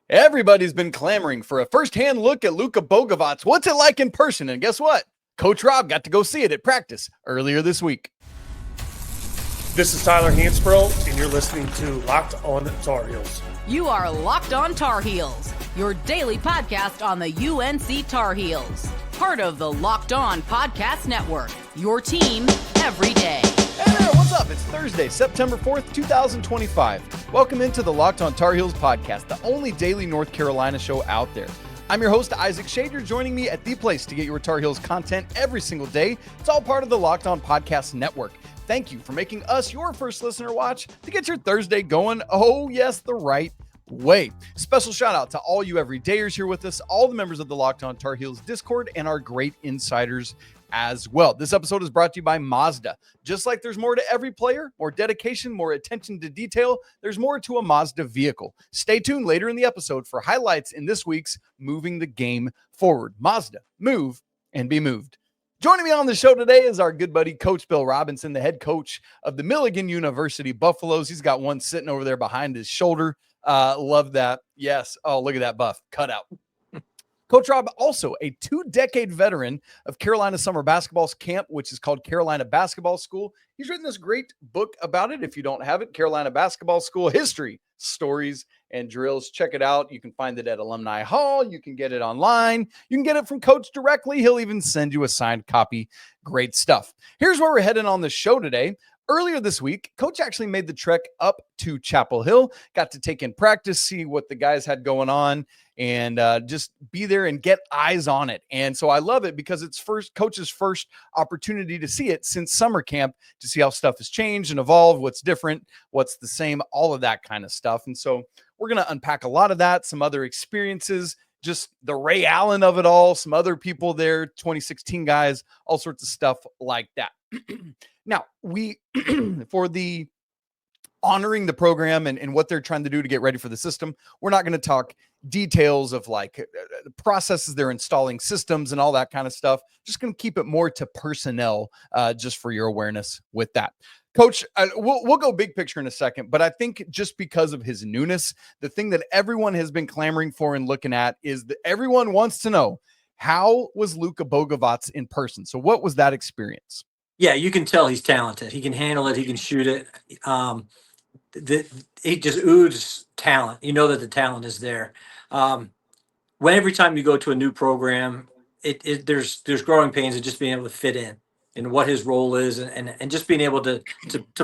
Everybody's been clamoring for a first-hand look at Luca Bogavatz. What's it like in person? And guess what? Coach Rob got to go see it at practice earlier this week. This is Tyler Hansbrough, and you're listening to Locked On Tar Heels. You are Locked On Tar Heels, your daily podcast on the UNC Tar Heels. Part of the Locked On Podcast Network, your team every day. Hey there, what's up? It's Thursday, September 4th, 2025. Welcome into the Locked On Tar Heels podcast, the only daily North Carolina show out there. I'm your host, Isaac Schade. You're joining me at the place to get your Tar Heels content every single day. It's all part of the Locked On Podcast Network. Thank you for making us your first listener watch to get your Thursday going. Oh, yes, the right way. Special shout out to all you everydayers here with us, all the members of the Locked On Tar Heels Discord, and our great insiders as well. This episode is brought to you by Mazda. Just like there's more to every player, more dedication, more attention to detail, there's more to a Mazda vehicle. Stay tuned later in the episode for highlights in this week's Moving the Game Forward. Mazda, move and be moved. Joining me on the show today is our good buddy, Coach Bill Robinson, the head coach of the Milligan University Buffaloes. He's got one sitting over there behind his shoulder. Love that. Yes. Oh, look at that buff cutout. Coach Rob, also a 2-decade veteran of Carolina Summer Basketball Camp, which is called Carolina Basketball School. He's written this great book about it. If you don't have it, Carolina Basketball School History, Stories, and Drills. Check it out. You can find it at Alumni Hall. You can get it online. You can get it from Coach directly. He'll even send you a signed copy. Great stuff. Here's where we're heading on the show today. Earlier this week, Coach actually made the trek up to Chapel Hill, got to take in practice, see what the guys had going on, and just be there and get eyes on it. And so I love it because it's Coach's first opportunity to see it since summer camp, to see how stuff has changed and evolved, what's different, what's the same, all of that kind of stuff. And so we're going to unpack a lot of that, some other experiences, just the Ray Allen of it all, some other people there, 2016 guys, all sorts of stuff like that. Now, we, for the honoring the program and what they're trying to do to get ready for the system, we're not going to talk details of like processes they're installing, systems and all that kind of stuff. Just going to keep it more to personnel, just for your awareness with that. Coach, we'll go big picture in a second, but I think just because of his newness, the thing that everyone has been clamoring for and looking at is that everyone wants to know, how was Luca Bogavatz in person? So what was that experience? Yeah, you can tell he's talented. He can handle it. He can shoot it. He just oozes talent. You know that the talent is there. Every time you go to a new program, there's growing pains of just being able to fit in and what his role is, and just being able to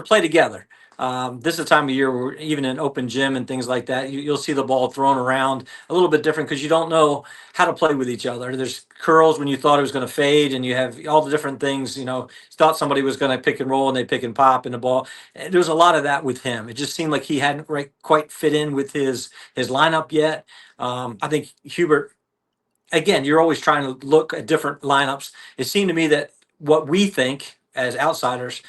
play together. This is a time of year where even in open gym and things like that, you'll see the ball thrown around a little bit different because you don't know how to play with each other. There's curls when you thought it was going to fade, and you have all the different things. You thought somebody was going to pick and roll, and they pick and pop in the ball. And there was a lot of that with him. It just seemed like he hadn't quite fit in with his lineup yet. I think Hubert, again, you're always trying to look at different lineups. It seemed to me that what we think as outsiders,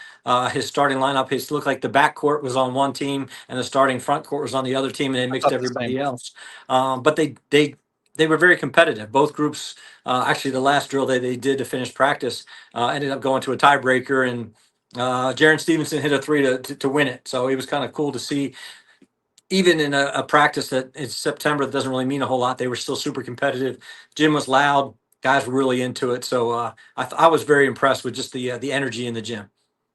his starting lineup, it looked like the backcourt was on one team and the starting front court was on the other team, and they mixed everybody else. But they were very competitive. Both groups, actually, the last drill they did to finish practice ended up going to a tiebreaker, and Jarin Stevenson hit a three to win it. So it was kind of cool to see. Even in a practice that in September that doesn't really mean a whole lot, they were still super competitive. Gym was loud. Guys were really into it. So I was very impressed with just the energy in the gym.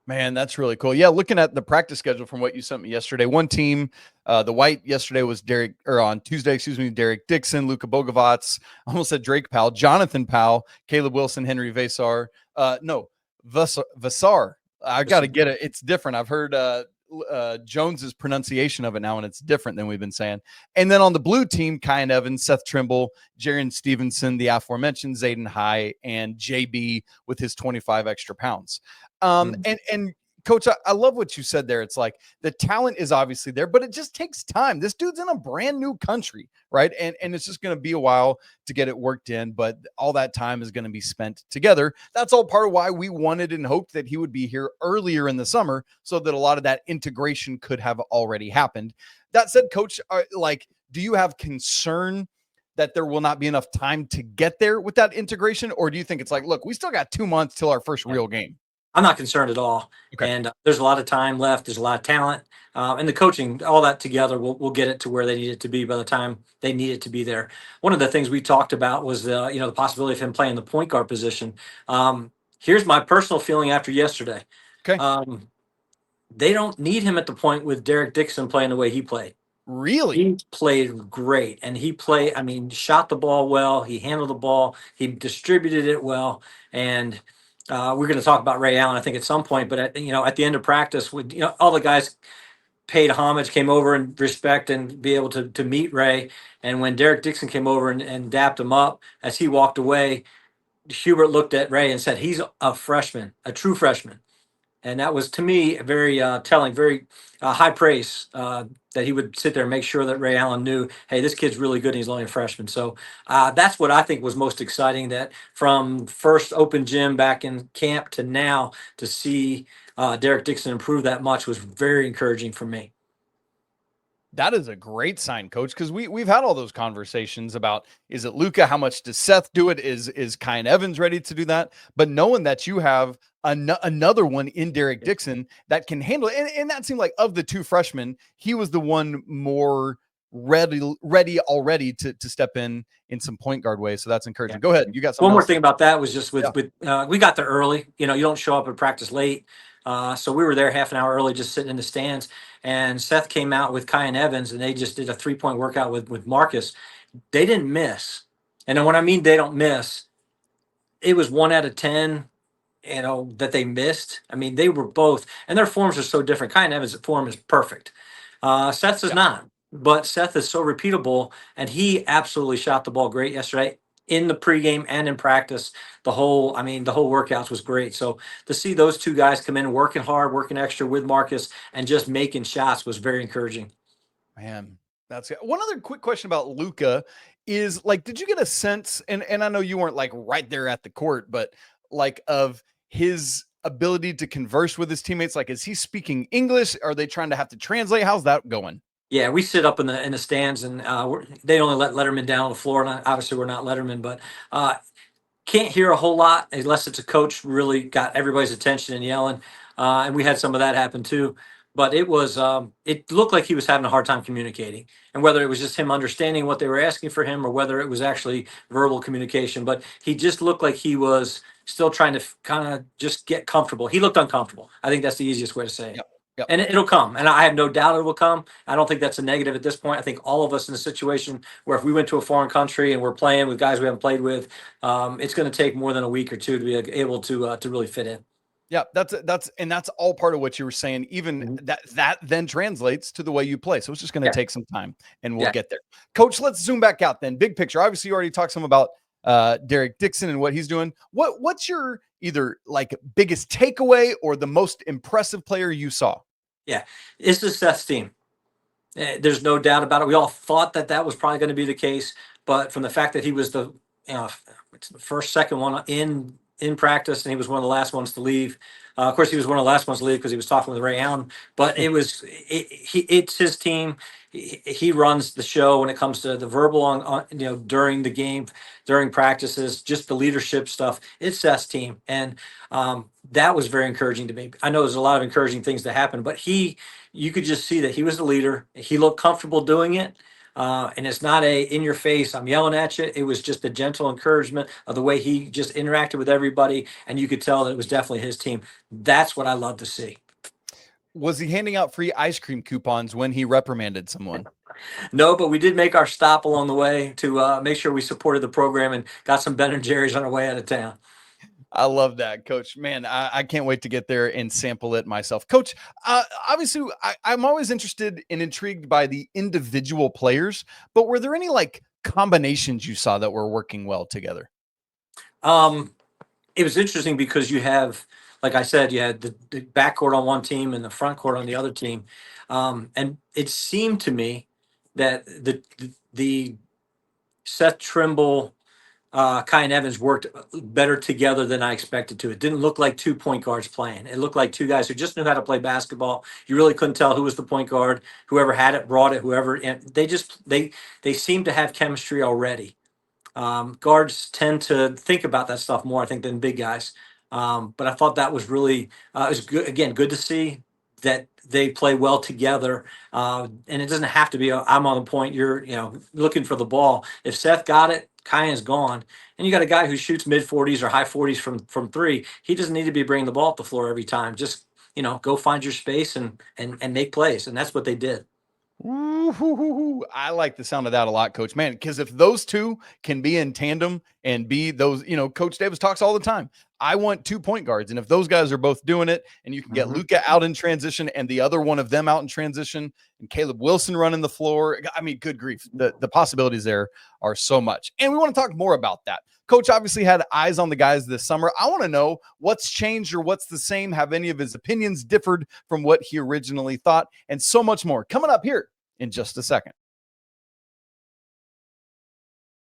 Man, that's really cool. Yeah, looking at the practice schedule from what you sent me yesterday, one team, the white yesterday was on Tuesday, Derek Dixon, Luca Bogavatz, I almost said Drake Powell, Jonathan Powell, Caleb Wilson, Henri, Veesaar. Veesaar. I got to get it. It's different. I've heard Jones's pronunciation of it now, and it's different than we've been saying. And then on the blue team, Kyan Evans, Seth Trimble, Jarin Stevenson, the aforementioned Zayden High, and JB with his 25 extra pounds. And Coach, I love what you said there. It's like the talent is obviously there, but it just takes time. This dude's in a brand new country, right? And it's just going to be a while to get it worked in, but all that time is going to be spent together. That's all part of why we wanted and hoped that he would be here earlier in the summer so that a lot of that integration could have already happened. That said, Coach, do you have concern that there will not be enough time to get there with that integration? Or do you think it's like, look, we still got 2 months till our first real game? I'm not concerned at all. Okay. And there's a lot of time left. There's a lot of talent, and the coaching, all that together, will get it to where they need it to be by the time they need it to be there. One of the things we talked about was the possibility of him playing the point guard position. Here's my personal feeling after yesterday. Okay. They don't need him at the point with Derek Dixon playing the way he played. Really? He played great, and shot the ball well. He handled the ball. He distributed it well, and we're going to talk about Ray Allen, I think, at some point. But at the end of practice, with all the guys paid homage, came over and respect and be able to meet Ray. And when Derek Dixon came over and dapped him up as he walked away, Hubert looked at Ray and said, "He's a freshman, a true freshman." And that was, to me, very telling, very high praise that he would sit there and make sure that Ray Allen knew, hey, this kid's really good and he's only a freshman. So that's what I think was most exciting, that from first open gym back in camp to now, to see Derek Dixon improve that much was very encouraging for me. That is a great sign, Coach, because we've had all those conversations about, is it Luka? How much does Seth do it? Is Kyan Evans ready to do that? But knowing that you have another one in Derek Dixon that can handle it, and that seemed like, of the two freshmen, he was the one more ready already to step in some point guard ways. So that's encouraging. Yeah. Go ahead. You got something One more else? thing about that was just with we got there early. You don't show up at practice late. So we were there half an hour early, just sitting in the stands. And Seth came out with Kyan Evans, and they just did a 3-point workout with Marcus. They didn't miss. And then when I mean they don't miss, it was 1 out of 10, that they missed. I mean, they were both, and their forms are so different. Kyan Evans' form is perfect. Seth's is not, but Seth is so repeatable, and he absolutely shot the ball great yesterday in the pregame and in practice. The whole workouts was great. So to see those two guys come in working hard, working extra with Marcus, and just making shots was very encouraging. Man, that's one other quick question about Luka is, like, did you get a sense, and I know you weren't like right there at the court, but like, of his ability to converse with his teammates? Like, is he speaking English? Are they trying to have to translate? How's that going? Yeah, we sit up in the stands, and they only let Letterman down on the floor, and obviously we're not Letterman, but can't hear a whole lot unless it's a coach really got everybody's attention and yelling. And we had some of that happen too. But it looked like he was having a hard time communicating, and whether it was just him understanding what they were asking for him, or whether it was actually verbal communication. But he just looked like he was still trying to kind of just get comfortable. He looked uncomfortable. I think that's the easiest way to say it. Yep. Yep. And it'll come. And I have no doubt it will come. I don't think that's a negative at this point. I think all of us in a situation where, if we went to a foreign country and we're playing with guys we haven't played with, it's going to take more than a week or two to be able to really fit in. Yeah, that's all part of what you were saying. Even that then translates to the way you play. So it's just going to take some time, and we'll get there. Coach, let's zoom back out then. Big picture. Obviously, you already talked some about Derek Dixon and what he's doing. What's your either like biggest takeaway or the most impressive player you saw? Yeah, it's the Seth's team. There's no doubt about it. We all thought that was probably going to be the case, but from the fact that he was the first, second one in practice, and he was one of the last ones to leave. Of course, he was one of the last ones to leave because he was talking with Ray Allen. But it's his team. He runs the show when it comes to the verbal on during the game, during practices, just the leadership stuff. It's Seth's team, and that was very encouraging to me. I know there's a lot of encouraging things to happen, but you could just see that he was the leader. He looked comfortable doing it. And it's not in your face, I'm yelling at you. It was just a gentle encouragement of the way he just interacted with everybody. And you could tell that it was definitely his team. That's what I love to see. Was he handing out free ice cream coupons when he reprimanded someone? No, but we did make our stop along the way to make sure we supported the program and got some Ben and Jerry's on our way out of town. I love that, Coach. Man, I can't wait to get there and sample it myself. Coach, obviously, I'm always interested and intrigued by the individual players, but were there any like combinations you saw that were working well together? It was interesting because you have, like I said, you had the backcourt on one team and the front court on the other team. And it seemed to me that the Seth Trimble, Kyan Evans worked better together than I expected to. It didn't look like 2 point guards playing. It looked like two guys who just knew how to play basketball. You really couldn't tell who was the point guard. Whoever had it brought it. And they seemed to have chemistry already. Guards tend to think about that stuff more, I think, than big guys. But I thought that was really it was good. Again, good to see that they play well together. And it doesn't have to be I'm on the point. You're looking for the ball. If Seth got it, Kyan's gone, and you got a guy who shoots mid 40s or high 40s from three. He doesn't need to be bringing the ball up the floor every time. Just go find your space and make plays, and that's what they did. Ooh, I like the sound of that a lot, Coach. Man, because if those two can be in tandem and be those, Coach Davis talks all the time. I want 2 point guards. And if those guys are both doing it and you can get Luka out in transition and the other one of them out in transition and Caleb Wilson running the floor, I mean, good grief. The possibilities there are so much. And we want to talk more about that. Coach obviously had eyes on the guys this summer. I want to know what's changed or what's the same. Have any of his opinions differed from what he originally thought? And so much more coming up here in just a second.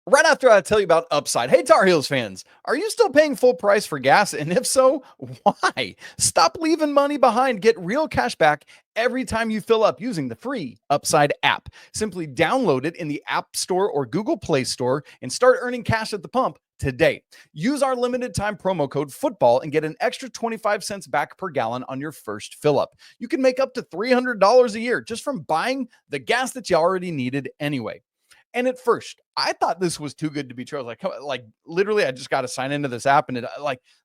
Right after I tell you about Upside. Hey, Tar Heels fans, are you still paying full price for gas? And if so, why? Stop leaving money behind. Get real cash back every time you fill up using the free Upside app. Simply download it in the App Store or Google Play Store and start earning cash at the pump today. Use our limited time promo code football and get an extra 25 cents back per gallon on your first fill up. You can make up to $300 a year just from buying the gas that you already needed anyway. And at first, I thought this was too good to be true. I was like literally, I just got to sign into this app, and it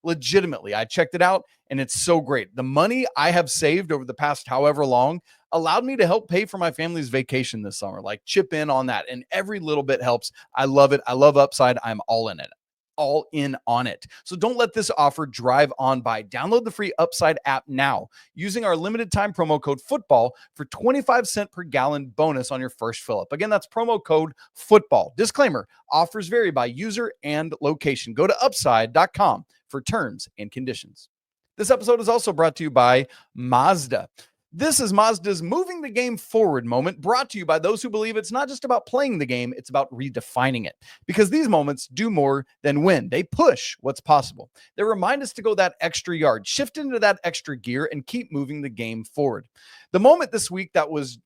legitimately, I checked it out, and it's so great. The money I have saved over the past however long allowed me to help pay for my family's vacation this summer. Like chip in on that, and every little bit helps. I love it. I love Upside. I'm all in it. All in on it. So don't let this offer drive on by. Download the free Upside app now using our limited time promo code football for 25 cent per gallon bonus on your first fill up. Again, that's promo code football. Disclaimer, offers vary by user and location. Go to upside.com for terms and conditions. This episode is also brought to you by Mazda. This is Mazda's Moving the Game Forward moment, brought to you by those who believe it's not just about playing the game, it's about redefining it. Because these moments do more than win. They push what's possible. They remind us to go that extra yard, shift into that extra gear, and keep moving the game forward. The moment this week that was,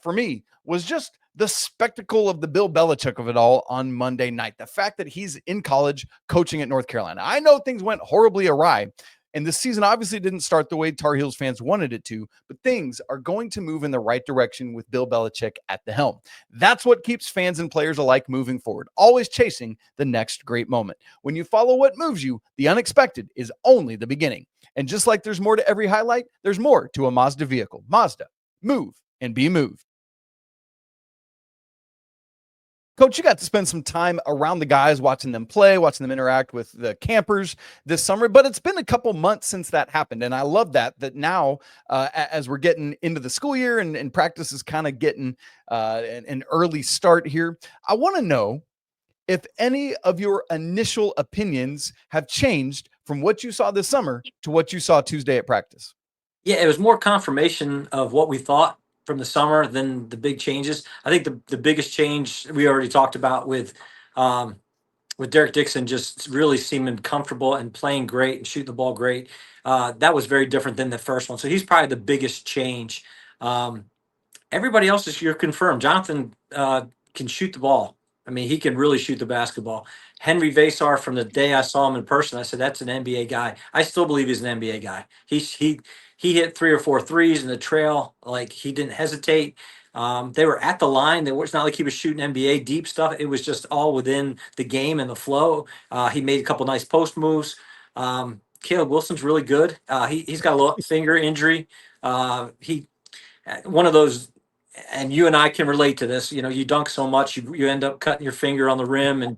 for me, was just the spectacle of the Bill Belichick of it all on Monday night. The fact that he's in college coaching at North Carolina. I know things went horribly awry, and this season obviously didn't start the way Tar Heels fans wanted it to, but things are going to move in the right direction with Bill Belichick at the helm. That's what keeps fans and players alike moving forward, always chasing the next great moment. When you follow what moves you, the unexpected is only the beginning. And just like there's more to every highlight, there's more to a Mazda vehicle. Mazda, move and be moved. Coach, you got to spend some time around the guys, watching them play, watching them interact with the campers this summer, but it's been a couple months since that happened. And I love that now as we're getting into the school year and practice is kind of getting an early start here. I want to know if any of your initial opinions have changed from what you saw this summer to what you saw Tuesday at practice. Yeah, it was more confirmation of what we thought from the summer than the big changes. I think the biggest change we already talked about with Derek Dixon just really seeming comfortable and playing great and shooting the ball great. That was very different than the first one. So he's probably the biggest change. Everybody else you're confirmed. Jonathan can shoot the ball. I mean, he can really shoot the basketball. Henri Veesaar, from the day I saw him in person, I said, that's an NBA guy. I still believe he's an NBA guy. He hit 3 or 4 threes in the trail. Like, he didn't hesitate. They were at the line. It's not like he was shooting NBA deep stuff. It was just all within the game and the flow. He made a couple nice post moves. Caleb Wilson's really good. He's got a little finger injury. One of those, and you and I can relate to this. You dunk so much, you end up cutting your finger on the rim, and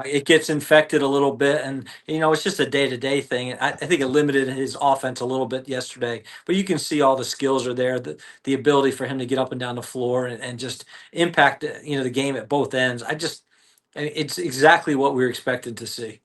it gets infected a little bit. And it's just a day-to-day thing. I think it limited his offense a little bit yesterday. But you can see all the skills are there, the ability for him to get up and down the floor and just impact the game at both ends. It's exactly what we were expected to see.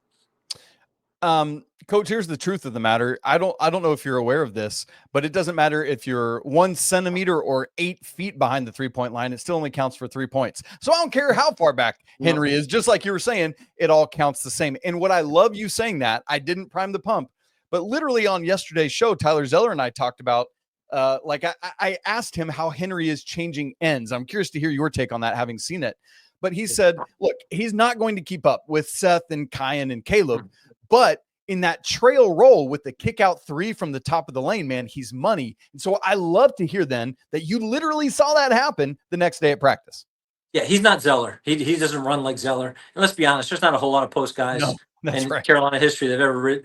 Coach, here's the truth of the matter. I don't know if you're aware of this, but it doesn't matter if you're 1 centimeter or 8 feet behind the 3-point line. It still only counts for 3 points. So I don't care how far back Henri is, just like you were saying, it all counts the same. And what I love you saying that, I didn't prime the pump, but literally on yesterday's show, Tyler Zeller and I talked about, I asked him how Henri is changing ends. I'm curious to hear your take on that, having seen it. But he said, look, he's not going to keep up with Seth and Kyan and Caleb, but in that trail roll with the kick out three from the top of the lane, man, he's money. And so I love to hear then that you literally saw that happen the next day at practice. Yeah, he's not Zeller. He doesn't run like Zeller. And let's be honest, there's not a whole lot of post guys in right. Carolina history that ever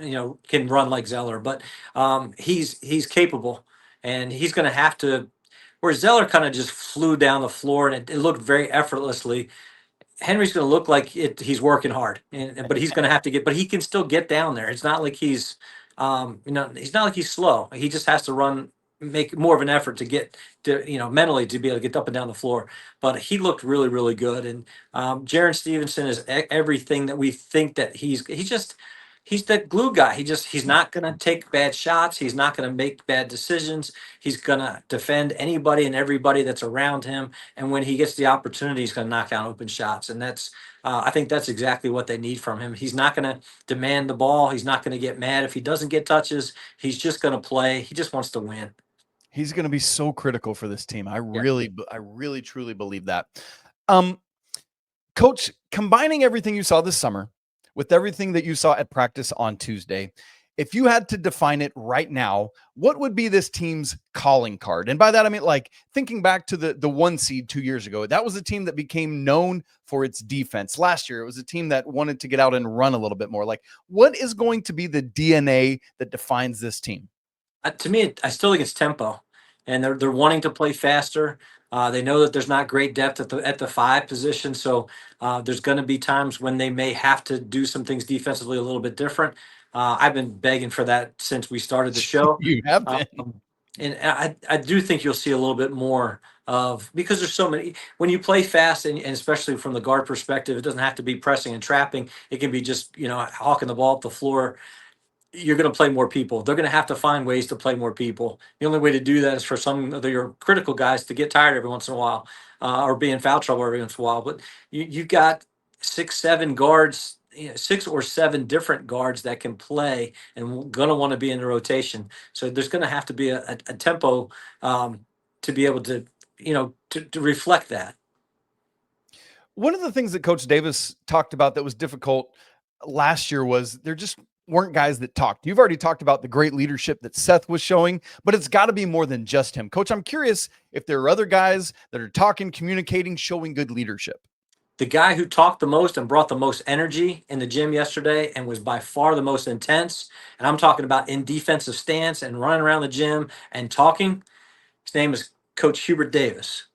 can run like Zeller. But he's capable, and he's going to have to. Where Zeller kind of just flew down the floor, and it looked very effortlessly. Henry's going to look like he's working hard, but he's going to have to but he can still get down there. It's not like he's he's not like he's slow. He just has to make more of an effort to get to, mentally to be able to get up and down the floor. But he looked really, really good. And Jarin Stevenson is everything that we think that he's that glue guy. He's not going to take bad shots. He's not going to make bad decisions. He's going to defend anybody and everybody that's around him. And when he gets the opportunity, he's going to knock down open shots. And I think that's exactly what they need from him. He's not going to demand the ball. He's not going to get mad if he doesn't get touches. He's just going to play. He just wants to win. He's going to be so critical for this team. I really truly believe that. Coach, combining everything you saw this summer with everything that you saw at practice on Tuesday, if you had to define it right now, what would be this team's calling card? And by that, I mean, like thinking back to the 1 seed 2 years ago, that was a team that became known for its defense. Last year, it was a team that wanted to get out and run a little bit more. Like, what is going to be the DNA that defines this team? To me, I still think it's tempo, and they're wanting to play faster. They know that there's not great depth at the 5 position, so there's going to be times when they may have to do some things defensively a little bit different. I've been begging for that since we started the show. You have been. And I do think you'll see a little bit more because there's so many. When you play fast, and especially from the guard perspective, it doesn't have to be pressing and trapping. It can be just hawking the ball up the floor. You're going to play more people. They're going to have to find ways to play more people. The only way to do that is for some of your critical guys to get tired every once in a while or be in foul trouble every once in a while. But you've got 6, 7 guards, 6 or 7 different guards that can play and going to want to be in the rotation. So there's going to have to be a tempo to be able to, to reflect that. One of the things that Coach Davis talked about that was difficult last year was there just weren't guys that talked. You've already talked about the great leadership that Seth was showing, but it's got to be more than just him. Coach, I'm curious if there are other guys that are talking, communicating, showing good leadership. The guy who talked the most and brought the most energy in the gym yesterday and was by far the most intense, and I'm talking about in defensive stance and running around the gym and talking, his name is Coach Hubert Davis.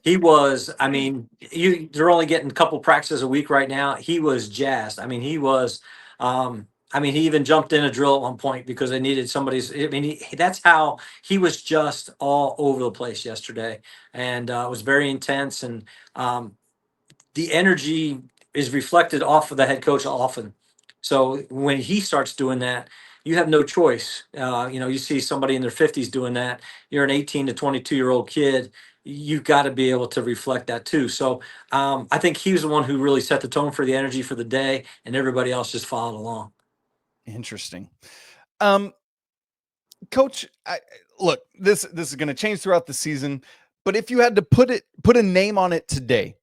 He was, they're only getting a couple practices a week right now. He was jazzed. He was, he even jumped in a drill at one point because they needed that's how he was just all over the place yesterday. And it was very intense. And the energy is reflected off of the head coach often. So when he starts doing that, you have no choice. You see somebody in their 50s doing that. You're an 18 to 22-year-old kid. You've got to be able to reflect that too. So I think he was the one who really set the tone for the energy for the day, and everybody else just followed along. Interesting. Coach, look, this is going to change throughout the season, but if you had to put a name on it today,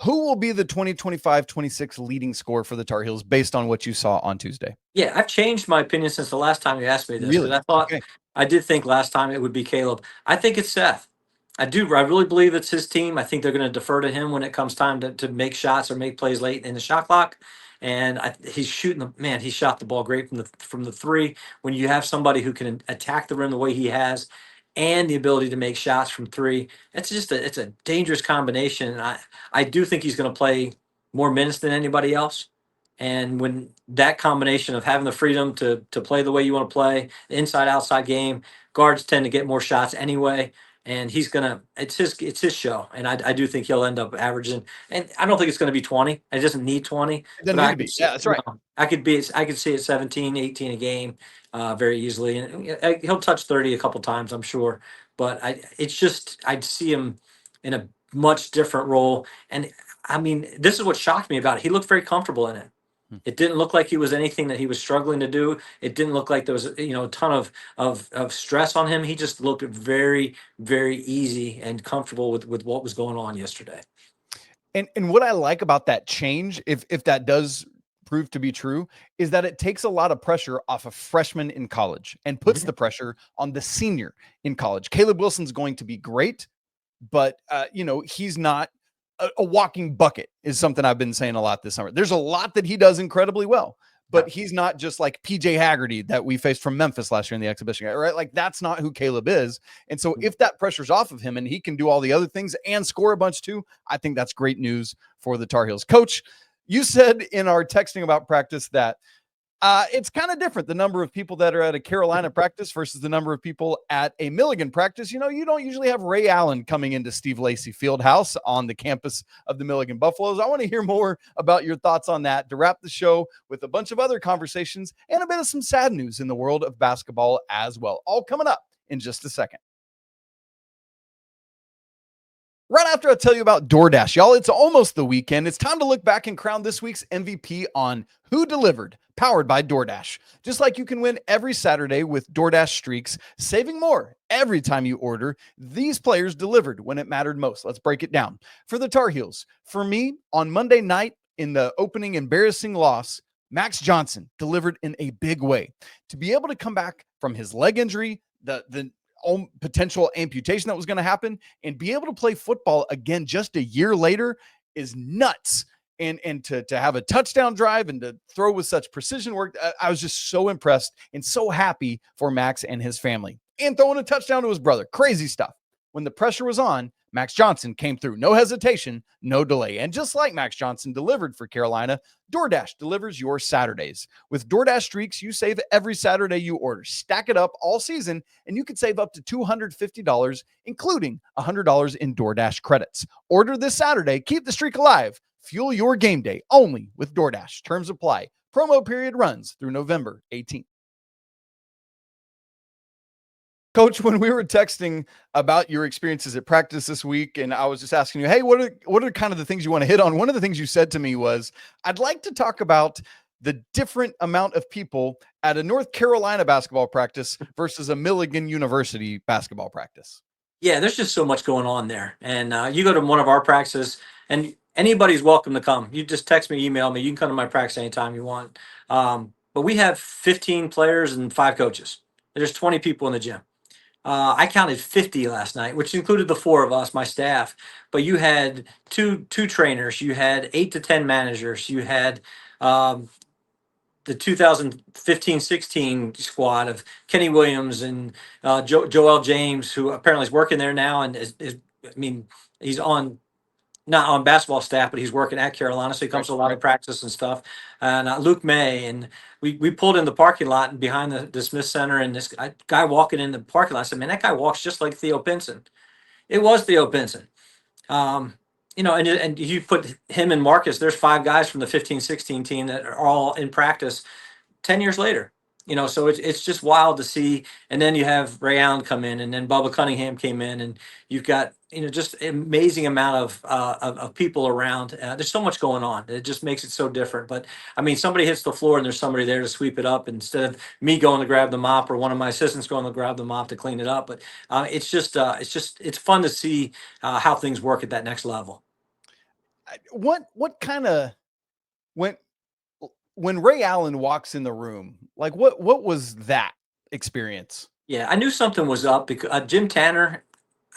who will be the 2025-26 leading scorer for the Tar Heels based on what you saw on Tuesday? Yeah, I've changed my opinion since the last time you asked me this. Really? I did think last time it would be Caleb. I think it's Seth. I really believe it's his team. I think they're going to defer to him when it comes time to make shots or make plays late in the shot clock. And he's shooting he shot the ball great from the 3. When you have somebody who can attack the rim the way he has and the ability to make shots from 3, it's a dangerous combination. And I do think he's going to play more minutes than anybody else. And when that combination of having the freedom to play the way you want to play, the inside-outside game, guards tend to get more shots anyway. And it's his show. And I do think he'll end up averaging, and I don't think it's going to be 20. It doesn't need 20. It doesn't need to be. Yeah, that's right. I could see it 17, 18 a game very easily. And he'll touch 30 a couple times, I'm sure. But I'd see him in a much different role. And this is what shocked me about it. He looked very comfortable in it. It didn't look like he was anything that he was struggling to do. It didn't look like there was, a ton of stress on him. He just looked very, very easy and comfortable with what was going on yesterday. And what I like about that change, if that does proved to be true is that it takes a lot of pressure off a freshman in college and puts the pressure on the senior in college. Caleb Wilson's going to be great, but he's not a walking bucket, is something I've been saying a lot this summer. There's a lot that he does incredibly well, but he's not just like PJ Haggerty that we faced from Memphis last year in the exhibition, right? Like, that's not who Caleb is. And so if that pressure's off of him and he can do all the other things and score a bunch too, I think that's great news for the Tar Heels. Coach, you said in our texting about practice that it's kind of different, the number of people that are at a Carolina practice versus the number of people at a Milligan practice. You don't usually have Ray Allen coming into Steve Lacy Fieldhouse on the campus of the Milligan Buffaloes. I want to hear more about your thoughts on that to wrap the show with a bunch of other conversations and a bit of some sad news in the world of basketball as well. All coming up in just a second. Right after I tell you about DoorDash, y'all, it's almost the weekend. It's time to look back and crown this week's MVP on Who Delivered, powered by DoorDash. Just like you can win every Saturday with DoorDash Streaks, saving more every time you order, these players delivered when it mattered most. Let's break it down. For the Tar Heels, for me, on Monday night in the opening embarrassing loss, Max Johnson delivered in a big way. To be able to come back from his leg injury, the potential amputation that was going to happen, and be able to play football again just a year later is nuts. And to have a touchdown drive and to throw with such precision work, I was just so impressed and so happy for Max and his family. And throwing a touchdown to his brother, crazy stuff. When the pressure was on, Max Johnson came through. No hesitation, no delay. And just like Max Johnson delivered for Carolina, DoorDash delivers your Saturdays. With DoorDash Streaks, you save every Saturday you order. Stack it up all season, and you can save up to $250, including $100 in DoorDash credits. Order this Saturday. Keep the streak alive. Fuel your game day only with DoorDash. Terms apply. Promo period runs through November 18th. Coach, when we were texting about your experiences at practice this week, and I was just asking you, hey, what are kind of the things you want to hit on? One of the things you said to me was, I'd like to talk about the different amount of people at a North Carolina basketball practice versus a Milligan University basketball practice. Yeah, there's just so much going on there. And you go to one of our practices, and anybody's welcome to come. You just text me, email me. You can come to my practice anytime you want. But we have 15 players and 5 coaches. There's 20 people in the gym. I counted 50 last night, which included the 4 of us, my staff. But you had two trainers. You had 8 to 10 managers. You had the 2015-16 squad of Kenny Williams and Joel James, who apparently is working there now, and he's not on basketball staff, but he's working at Carolina, so he comes to a lot of practice and stuff. And Luke May, and we pulled in the parking lot and behind the Smith Center, and this guy walking in the parking lot, I said, man, that guy walks just like Theo Pinson. It was Theo Pinson. And you put him and Marcus, there's 5 guys from the 15-16 team that are all in practice 10 years later. So it's just wild to see. And then you have Ray Allen come in, and then Bubba Cunningham came in, and you've got just amazing amount of people around. There's so much going on. It just makes it so different. But somebody hits the floor and there's somebody there to sweep it up instead of me going to grab the mop or one of my assistants going to grab the mop to clean it up. But it's fun to see how things work at that next level. What kind of when Ray Allen walks in the room, like what was that experience? Yeah, I knew something was up because Jim Tanner,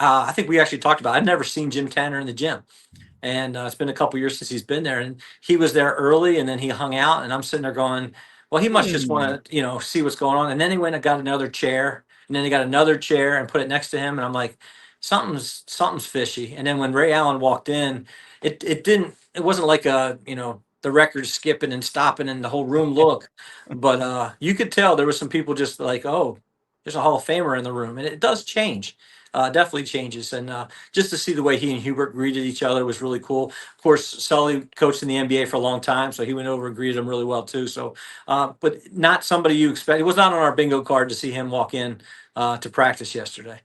I think we actually talked about it. I'd never seen Jim Tanner in the gym. And it's been a couple years since he's been there. And he was there early, and then he hung out. And I'm sitting there going, well, he must just want to, see what's going on. And then he went and got another chair. And then they got another chair and put it next to him. And I'm like, something's fishy. And then when Ray Allen walked in, it wasn't like the record skipping and stopping and the whole room look. But you could tell there was some people just like, oh, there's a Hall of Famer in the room. And it does change. Definitely changes. And just to see the way he and Hubert greeted each other was really cool. Of course, Sully coached in the NBA for a long time, so he went over and greeted him really well too. So, but not somebody you expect. It was not on our bingo card to see him walk in to practice yesterday.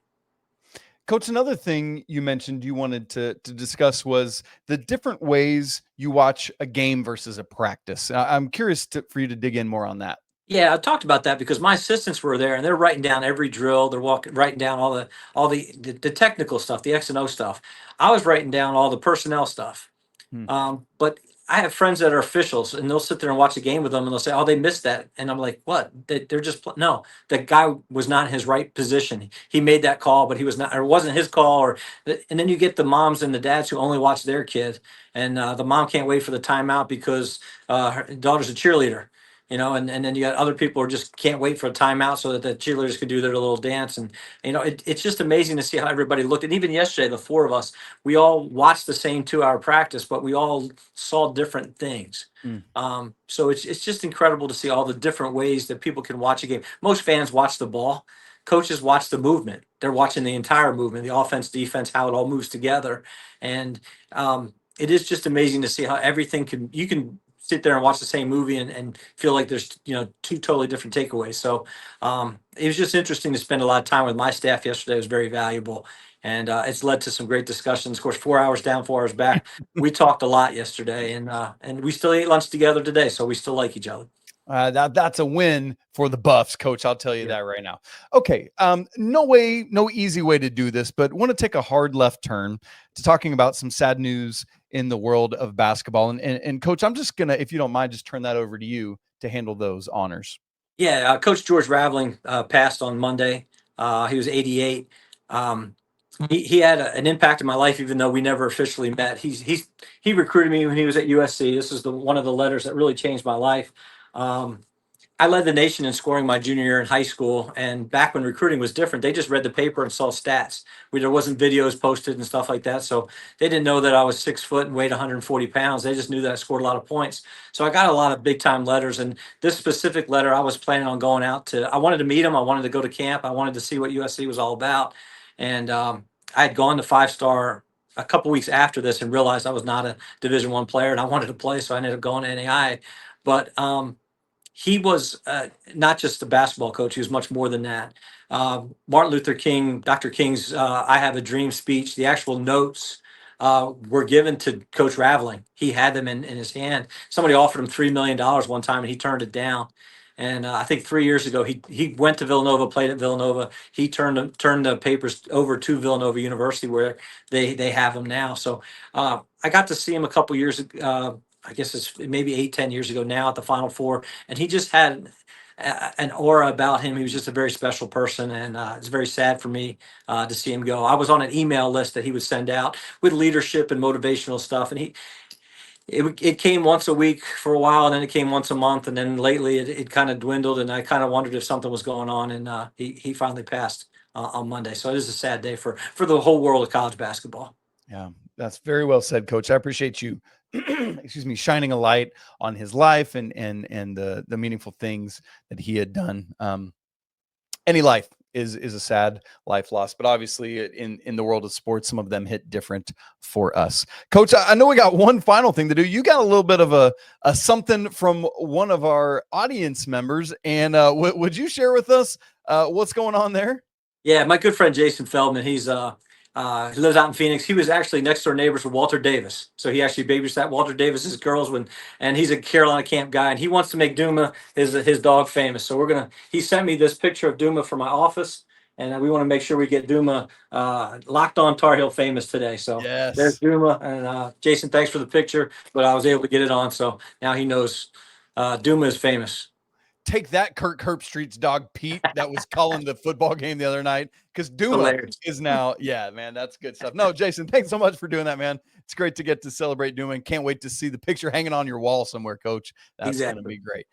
Coach, another thing you mentioned you wanted to discuss was the different ways you watch a game versus a practice. I'm curious for you to dig in more on that. Yeah, I talked about that because my assistants were there and they're writing down every drill. They're writing down all the technical stuff, the X and O stuff. I was writing down all the personnel stuff. Hmm. But I have friends that are officials, and they'll sit there and watch a game with them, and they'll say, "Oh, they missed that," and I'm like, "What? They're just no. The guy was not in his right position. He made that call, but he was not, or it wasn't his call." And then you get the moms and the dads who only watch their kid, and the mom can't wait for the timeout because her daughter's a cheerleader. And then you got other people who just can't wait for a timeout so that the cheerleaders could do their little dance. And, it's just amazing to see how everybody looked. And even yesterday, the four of us, we all watched the same 2-hour practice, but we all saw different things. Mm. So it's just incredible to see all the different ways that people can watch a game. Most fans watch the ball. Coaches watch the movement. They're watching the entire movement, the offense, defense, how it all moves together. And it is just amazing to see how you can sit there and watch the same movie and feel like there's two totally different takeaways. So it was just interesting to spend a lot of time with my staff yesterday. It was very valuable, and it's led to some great discussions. Of course, 4 hours down, 4 hours back. We talked a lot yesterday, and we still ate lunch together today, so we still like each other. That's a win for the Buffs, Coach. I'll tell you that right now. Okay. No easy way to do this, but want to take a hard left turn to talking about some sad news in the world of basketball. And Coach, I'm just going to, if you don't mind, just turn that over to you to handle those honors. Yeah. Coach George Raveling passed on Monday. He was 88. He had an impact in my life, even though we never officially met. He recruited me when he was at USC. This is one of the letters that really changed my life. I led the nation in scoring my junior year in high school, and back when recruiting was different, they just read the paper and saw stats. There wasn't videos posted and stuff like that, so they didn't know that I was 6 foot and weighed 140 pounds. They just knew that I scored a lot of points. So I got a lot of big time letters, and this specific letter, I was planning on going out to. I wanted to meet him. I wanted to go to camp. I wanted to see what USC was all about, and I had gone to 5-star a couple weeks after this and realized I was not a Division I player, and I wanted to play, so I ended up going to NAI. But he was not just a basketball coach. He was much more than that. Martin Luther King, Dr. King's I Have a Dream speech, the actual notes were given to Coach Raveling. He had them in his hand. Somebody offered him $3 million one time, and he turned it down. And I think 3 years ago, he went to Villanova, played at Villanova. He turned the papers over to Villanova University, where they have him now. So I got to see him a couple years ago. I guess it's maybe 8-10 years ago now at the Final Four. And he just had an aura about him. He was just a very special person. And it's very sad for me to see him go. I was on an email list that he would send out with leadership and motivational stuff. And it came once a week for a while, and then it came once a month. And then lately it kind of dwindled. And I kind of wondered if something was going on. And he finally passed on Monday. So it is a sad day for the whole world of college basketball. Yeah, that's very well said, Coach. I appreciate you shining a light on his life and the meaningful things that he had done. Any life is a sad life loss, but obviously in the world of sports, some of them hit different for us. Coach, I know we got one final thing to do. You got a little bit of a something from one of our audience members, and would you share with us what's going on there? Yeah, my good friend Jason Feldman, he lives out in Phoenix. He was actually next door neighbors with Walter Davis. So he actually babysat Walter Davis's girls and he's a Carolina camp guy, and he wants to make Duma, his dog, famous. So he sent me this picture of Duma from my office, and we want to make sure we get Duma Locked On Tar Heel famous today. So yes. There's Duma, and Jason, thanks for the picture, but I was able to get it on. So now he knows Duma is famous. Take that, Kirk Herbstreit's dog Pete, that was calling the football game the other night, because Duma is now, yeah, man, that's good stuff. No, Jason, thanks so much for doing that, man. It's great to get to celebrate Duma, and can't wait to see the picture hanging on your wall somewhere, Coach. That's going to be great.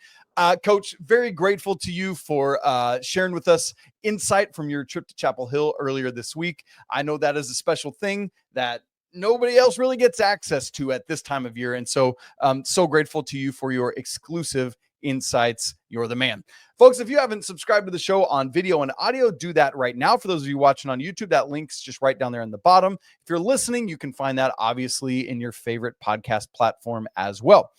Coach, very grateful to you for sharing with us insight from your trip to Chapel Hill earlier this week. I know that is a special thing that nobody else really gets access to at this time of year, and so so grateful to you for your exclusive insights. You're the man. Folks, if you haven't subscribed to the show on video and audio, do that right now. For those of you watching on YouTube, that link's just right down there in the bottom. If you're listening, you can find that obviously in your favorite podcast platform as well.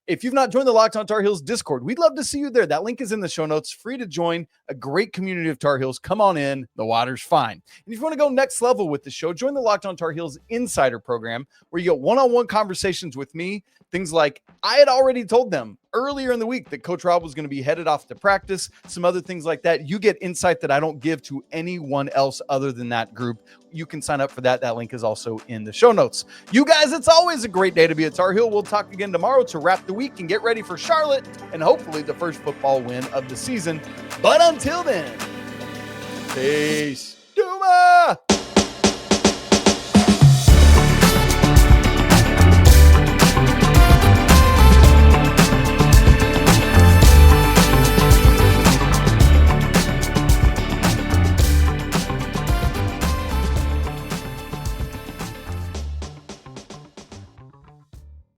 If you've not joined the Locked On Tar Heels Discord, we'd love to see you there. That link is in the show notes. Free to join a great community of Tar Heels. Come on in. The water's fine. And if you want to go next level with the show, join the Locked On Tar Heels Insider Program, where you get one-on-one conversations with me. Things like I had already told them earlier in the week that Coach Rob was going to be headed off to practice, some other things like that. You get insight that I don't give to anyone else other than that group. You can sign up for that. That link is also in the show notes. You guys, it's always a great day to be at Tar Heel. We'll talk again tomorrow to wrap the week and get ready for Charlotte and hopefully the first football win of the season. But until then, peace. Duma!